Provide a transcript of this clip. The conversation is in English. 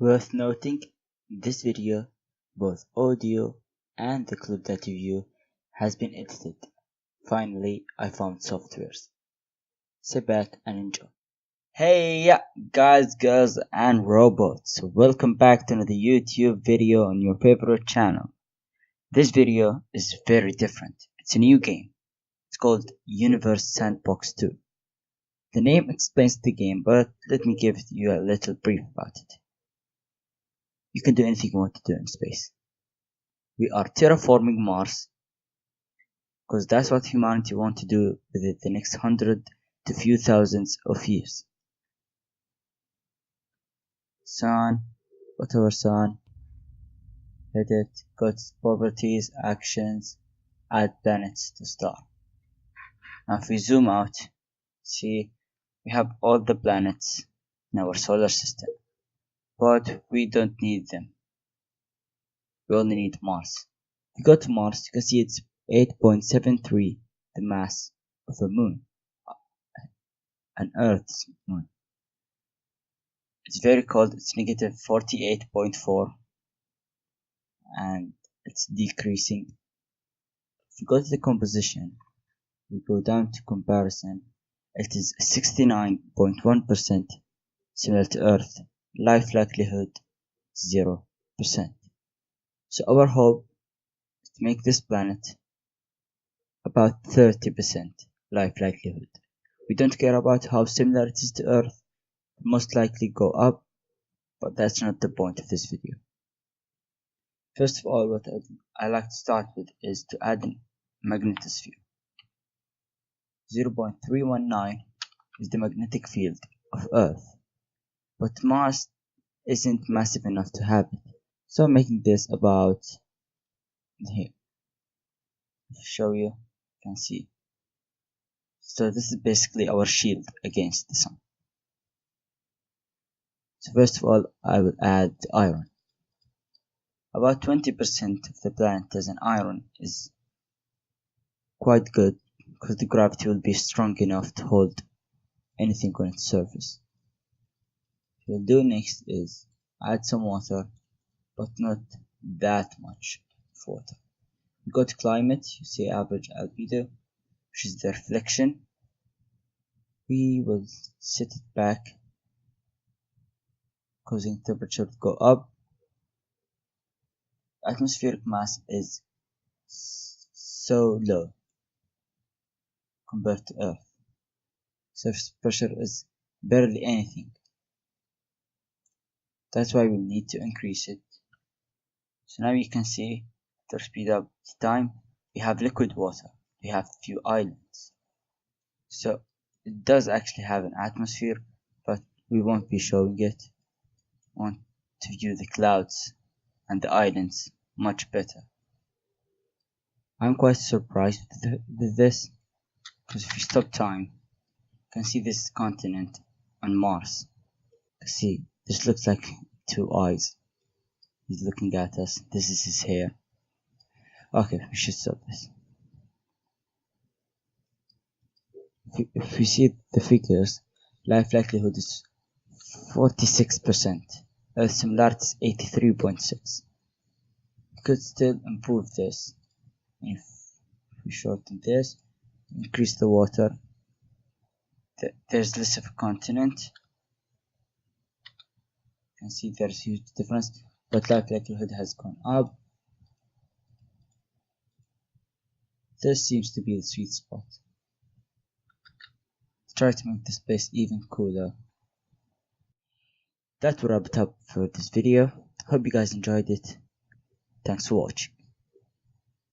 Worth noting, in this video, both audio and the clip that you view has been edited. Finally, I found softwares. Sit back and enjoy. Hey guys, girls and robots, welcome back to another YouTube video on your favorite channel. This video is very different. It's a new game. It's called Universe Sandbox 2. The name explains the game, but let me give you a little brief about it. You can do anything you want to do in space. We are terraforming Mars, because that's what humanity want to do within the next 100 to few thousands of years. Sun, whatever sun, edit, go to properties, actions, add planets to star. Now if we zoom out, see we have all the planets in our solar system, but we don't need them. We only need Mars. If we go to Mars, you can see it's 8.73 the mass of a moon, an Earth's moon. It's very cold, it's negative 48.4 and it's decreasing. If we go to the composition, we go down to comparison, it is 69.1% similar to Earth, life likelihood 0%. So our hope is to make this planet about 30% life likelihood. We don't care about how similar it is to Earth, it most likely go up, but that's not the point of this video. First of all, what I like to start with is to add a magnetosphere. 0.319 is the magnetic field of Earth, but Mars isn't massive enough to have it, so I'm making this about here. I'll show you, can see. So this is basically our shield against the sun. So first of all, I will add the iron. About 20% of the planet as an iron is quite good, because the gravity will be strong enough to hold anything on its surface. What we'll do next is add some water, but not that much water. We go to climate, you see average albedo, which is the reflection. We will set it back, causing temperature to go up. Atmospheric mass is so low compared to Earth. Surface pressure is barely anything. That's why we need to increase it. So now you can see, to speed up the time, we have liquid water, we have few islands. So it does actually have an atmosphere, but we won't be showing it. We want to view the clouds and the islands much better. I'm quite surprised with this, because if you stop time, you can see this continent on Mars. See, this looks like two eyes. He's looking at us. This is his hair. Okay, we should stop this. If we see the figures, life likelihood is 46%. Earth similarity is 83.6. We could still improve this. If we shorten this, increase the water, there's less of a continent. You can see there's a huge difference, but life likelihood has gone up. This seems to be the sweet spot. Try to make this place even cooler. That will wrap it up for this video. Hope you guys enjoyed it. Thanks for watching.